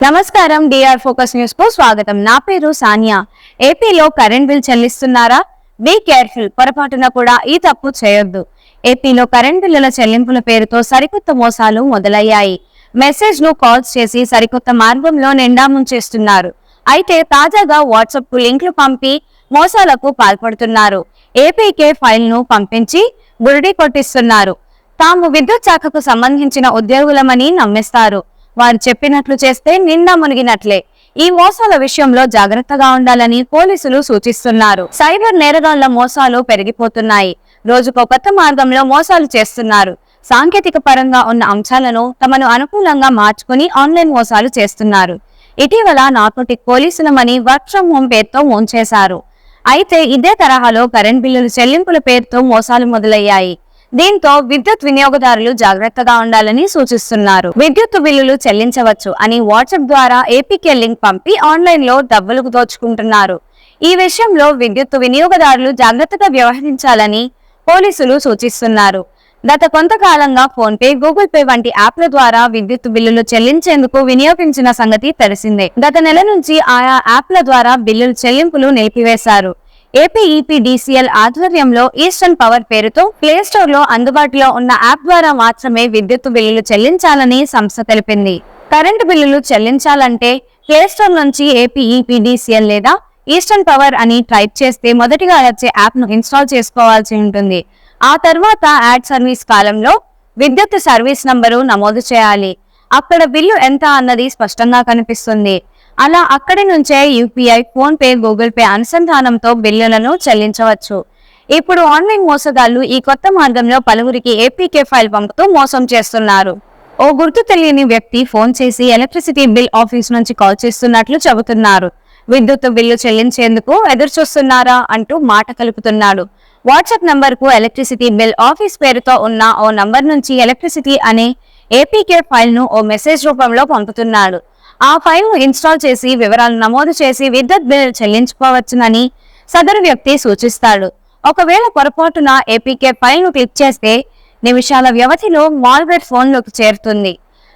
నమస్కారం DR focus news కు స్వాగతం. నా పేరు సానియా. ఏపీలో కరెంట్ బిల్ చెల్లిస్తున్నారా? Be careful. పొరపాటున కూడా ఈ తప్పు చేయొద్దు. ఏపీలో కరెంట్ బిల్లుల చెల్లింపుల పేరుతో సరికొత్త మోసాలు మొదలయ్యాయి. మెసేజ్ ను కాల్స్ చేసి సరికొత్త మార్గంలో నిండా ముంచేస్తున్నారు. అయితే తాజాగా వాట్సాప్ కు లింకులు పంపి మోసాలకు పాల్పడుతున్నారు. ఏపీకే ఫైల్ ను పంపించి బురిడి కొట్టిస్తున్నారు. తాము విద్యుత్ శాఖకు సంబంధించిన ఉద్యోగులమని నమ్మిస్తారు. వారు చెప్పినట్లు చేస్తే నిండా మునిగినట్లే. ఈ మోసాల విషయంలో జాగ్రత్తగా ఉండాలని పోలీసులు సూచిస్తున్నారు. సైబర్ నేరగాళ్ల మోసాలు పెరిగిపోతున్నాయి. రోజుకో కొత్త మార్గంలో మోసాలు చేస్తున్నారు. సాంకేతిక పరంగా ఉన్న అంశాలను తమను అనుకూలంగా మార్చుకుని ఆన్లైన్ మోసాలు చేస్తున్నారు. ఇటీవల నార్కోటిక్ పోలీసులమని వర్క్ ఫ్రం హోం పేరుతో మోంచేశారు. అయితే ఇదే తరహాలో కరెంట్ బిల్లుల చెల్లింపుల పేరుతో మోసాలు మొదలయ్యాయి. దీంతో విద్యుత్ వినియోగదారులు జాగ్రత్తగా ఉండాలని సూచిస్తున్నారు. విద్యుత్ బిల్లులు చెల్లించవచ్చు అని వాట్సాప్ ద్వారా ఏపీకే లింక్ పంపి ఆన్లైన్ లో డబ్బులు దోచుకుంటున్నారు. ఈ విషయంలో విద్యుత్ వినియోగదారులు జాగ్రత్తగా వ్యవహరించాలని పోలీసులు సూచిస్తున్నారు. గత కొంతకాలంగా ఫోన్ పే, గూగుల్ పే వంటి యాప్ల ద్వారా విద్యుత్ బిల్లులు చెల్లించేందుకు వినియోగించిన సంగతి తెలిసిందే. గత నెల నుంచి ఆయా యాప్ల ద్వారా బిల్లుల చెల్లింపులు నిలిపివేశారు. ఏపీ ఈపీడీసీఎల్ ఆధ్వర్యంలో ఈస్టర్న్ పవర్ పేరుతో ప్లేస్టోర్ లో అందుబాటులో ఉన్న యాప్ ద్వారా మాత్రమే విద్యుత్ బిల్లులు చెల్లించాలని సంస్థ తెలిపింది. కరెంటు బిల్లులు చెల్లించాలంటే ప్లేస్టోర్ నుంచి ఏపీ ఈపీడీసీఎల్ లేదా ఈస్టర్న్ పవర్ అని టైప్ చేస్తే మొదటిగా వచ్చే యాప్ ను ఇన్స్టాల్ చేసుకోవాల్సి ఉంటుంది. ఆ తర్వాత యాడ్ సర్వీస్ కాలంలో విద్యుత్ సర్వీస్ నంబరు నమోదు చేయాలి. అక్కడ బిల్లు ఎంత అన్నది స్పష్టంగా కనిపిస్తుంది. అలా అక్కడి నుంచే UPI, PhonePe, Google Pay అనుసంధానంతో బిల్లులను చెల్లించవచ్చు. ఇప్పుడు ఆన్లైన్ మోసగాళ్లు ఈ కొత్త మార్గంలో పలువురికి ఏపీకే ఫైల్ పంపుతూ మోసం చేస్తున్నారు. ఓ గుర్తు తెలియని వ్యక్తి ఫోన్ చేసి ఎలక్ట్రిసిటీ బిల్ ఆఫీస్ నుంచి కాల్ చేస్తున్నట్లు చెబుతున్నారు. విద్యుత్ బిల్లు చెల్లించేందుకు ఎదురు చూస్తున్నారా అంటూ మాట కలుపుతున్నాడు. వాట్సాప్ నంబర్ కు ఎలక్ట్రిసిటీ బిల్ ఆఫీస్ పేరుతో ఉన్న ఓ నంబర్ నుంచి ఎలక్ట్రిసిటీ అనే ఏపీకే ఫైల్ ను ఓ మెసేజ్ రూపంలో పంపుతున్నాడు. ఆ ఫైల్ ను ఇన్స్టాల్ చేసి వివరాలు నమోదు చేసి విద్యుత్ బిల్ చెల్లించుకోవచ్చునని సదరు వ్యక్తి సూచిస్తాడు. ఒకవేళ పొరపాటున ఏపీకే ఫైల్ ను క్లిక్ చేస్తే నిమిషాల వ్యవధిలో మాల్వేర్ ఫోన్ లోకి చేరుతుంది.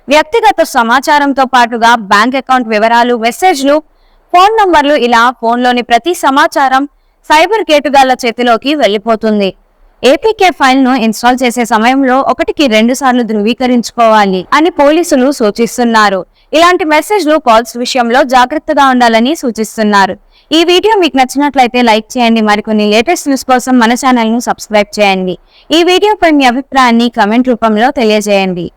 వ్యక్తిగత సమాచారంతో పాటుగా బ్యాంక్ అకౌంట్ వివరాలు, మెసేజ్లు, ఫోన్ నంబర్లు ఇలా ఫోన్లోని ప్రతి సమాచారం సైబర్ కేటుగాళ్ల చేతిలోకి వెళ్లిపోతుంది. ఏపీకే ఫైల్ ను ఇన్స్టాల్ చేసే సమయంలో 1కి 2 సార్లు ధృవీకరించుకోవాలి అని పోలీసులు సూచిస్తున్నారు. ఇలాంటి మెసేజ్లు, కాల్స్ విషయంలో జాగ్రత్తగా ఉండాలని సూచిస్తున్నారు. ఈ వీడియో మీకు నచ్చినట్లయితే లైక్ చేయండి. మరికొన్ని లేటెస్ట్ న్యూస్ కోసం మన ఛానల్ ను సబ్స్క్రైబ్ చేయండి. ఈ వీడియోపై మీ అభిప్రాయాన్ని కమెంట్ రూపంలో తెలియజేయండి.